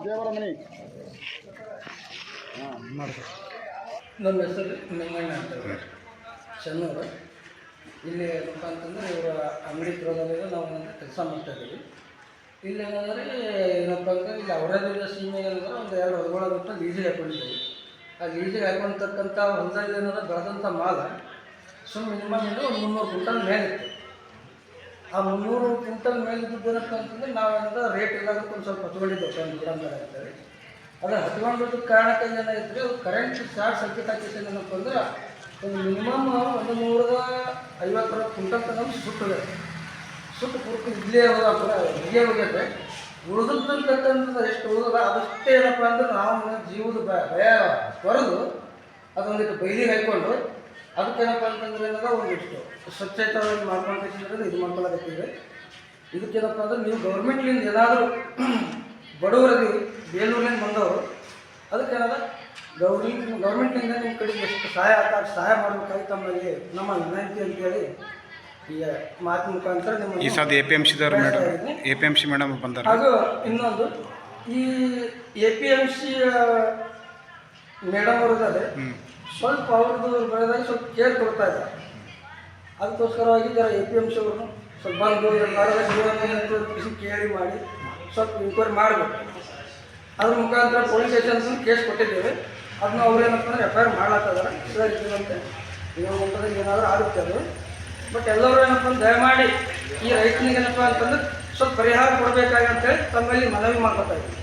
ದೇವರ ಮನೆ. ನಮ್ಮ ಹೆಸರು ನಿಂಗಣ್ಣ ಅಂತ ಚೆನ್ನೂರು. ಇಲ್ಲಿ ಏನಪ್ಪ ಅಂತಂದರೆ ಇವರ ಅಂಗಡಿ ಪ್ರೋದಲ್ಲಿ ನಾವು ಕೆಲಸ ಮಾಡ್ತಾಯಿದ್ದೀವಿ. ಇಲ್ಲಿ ಏನಂದರೆ ಏನಪ್ಪ ಅಂತಂದ್ರೆ ಇಲ್ಲಿ ಅವರೇ ಸೀಮೆ ಏನಂದ್ರೆ ಒಂದು 2 ಹೊಲಗಳ ಬಿಟ್ಟು ಲೀಸಿಗೆ ಹಾಕೊಂಡಿದ್ದೀವಿ. ಆ ಲೀಸಿಗೆ ಹಾಕೊಂಡಿರ್ತಕ್ಕಂಥ ಹೊಲದಲ್ಲಿ ಏನಾದ್ರೆ ಬೆಳೆದಂಥ ಮಾಲ ಮಿನಿಮಮ್ ಒಂದು 300 ಕ್ವಿಂಟಲ್ ಮೇಲಿತ್ತು. ಆ 300 ಕ್ವಿಂಟಲ್ ಮೇಲಿದ್ದು ಏನಪ್ಪ ಅಂತಂದರೆ ನಾವೇನಾದ್ರೆ ರೇಟ್ ಇಲ್ಲದಕ್ಕೆ ಒಂದು ಸ್ವಲ್ಪ ಹಚ್ಕೊಂಡಿದ್ದೇವೆ ಒಂದು ಗಿಡ ಮೇಲೆ ಅಂತೇಳಿ. ಅದು ಹಚ್ಕೊಂಡಿದ್ದಕ್ಕೆ ಕಾರಣಕ್ಕೆ ಏನಾಗಿತ್ತು, ಅದು ಕರೆಂಟ್ ಚಾರ್ಜ್ ಸಂಕೇತ ಹಾಕಿತ್ತು ಏನಪ್ಪ ಅಂದ್ರೆ ಒಂದು ಮಿನಿಮಮ್ 150 ಕ್ವಿಂಟಲ್ ತನಕ ಸುಟ್ಟು ಪೂರ್ತಿ ಇಲ್ಲೇ ಇಲ್ಲೇ ಹೋಗ್ಯತೆ. ಉಳಿದಂತಕ್ಕಂಥದ್ದು ಎಷ್ಟು ಉಳಿದದ ಅದಷ್ಟೇ ಏನಪ್ಪ ಅಂದ್ರೆ ನಾವು ಜೀವದ ಭಯ ಹೊರದು ಅದೊಂದಿಟ್ಟು ಬೈಲಿಗೆ ಹಾಕ್ಕೊಂಡು ಅದಕ್ಕೇನಪ್ಪ ಅಂತಂದ್ರೆ ಏನದ ಒಂದಿಷ್ಟು ಸ್ವಚ್ಛತೆಯನ್ನು ಮಾಡ್ಕೊಂಡು ಇದು ಮಾಡ್ಕೊಳ್ಳೋಕತ್ತೀವಿ. ಇದಕ್ಕೇನಪ್ಪ ಅಂದ್ರೆ ನೀವು ಗೌರ್ಮೆಂಟ್ಲಿಂದ ಏನಾದರೂ ಬಡವರಲ್ಲಿ ಬೇಲೂರಿನಿಂದ ಬಂದವರು ಅದಕ್ಕೇನದ ಗೌರ್ಮೆಂಟ್ನಿಂದ ನಿಮ್ಮ ಕಡೆಗೆ ಎಷ್ಟು ಸಹಾಯ ಮಾಡಬೇಕಾಗಿ ತಮ್ಮಲ್ಲಿ ನಮ್ಮ ವಿನಂತಿ ಅಂತೇಳಿ ಈಗ ಮಾತು ಮುಖಾಂತರ ನಿಮ್ಮ ಈ ಸಾಧ್ಯ APMC ಮೇಡಮ್ ಬಂದಾರೆ. ಹಾಗೂ ಇನ್ನೊಂದು ಈ APMC ಮೇಡಮ್ ಅವ್ರದ್ದೇ ಸ್ವಲ್ಪ ಅವ್ರದ್ದು ಬೆಳೆದಾಗ ಸ್ವಲ್ಪ ಕೇರ್ ಕೊಡ್ತಾ ಇದ್ದಾರೆ. ಅದಕ್ಕೋಸ್ಕರವಾಗಿ ಜರ APMC ಅವ್ರನ್ನು ಸ್ವಲ್ಪ ಬಂದು ಕೃಷಿ ಕೇಳಿ ಮಾಡಿ ಸ್ವಲ್ಪ ಎಂಕ್ವೈರಿ ಮಾಡಬೇಕು. ಅದ್ರ ಮುಖಾಂತರ ಪೊಲೀಸ್ ಸ್ಟೇಷನ್ ಕೇಸ್ ಕೊಟ್ಟಿದ್ದೇವೆ. ಅದನ್ನ ಅವ್ರೇನಪ್ಪ ಅಂದ್ರೆ FIR ಮಾಡ್ಲಾಕಿದ್ದಾರೆ. ಸರ್ ಇದರಂತೆ ಇನ್ನೊಂದು ಹಂತದಲ್ಲಿ ಏನಾದರೂ ಆಗುತ್ತೆ ಅದು. ಬಟ್ ಎಲ್ಲರೂ ಏನಪ್ಪ ಅಂದ್ರೆ ದಯಮಾಡಿ ಈ ರೈತನಿಗೆ ಏನಪ್ಪ ಅಂತಂದ್ರೆ ಸ್ವಲ್ಪ ಪರಿಹಾರ ಕೊಡಬೇಕಾಗಂತೇಳಿ ತಮ್ಮಲ್ಲಿ ಮನವಿ ಮಾಡ್ಕೊತಾ ಇದ್ದೀವಿ.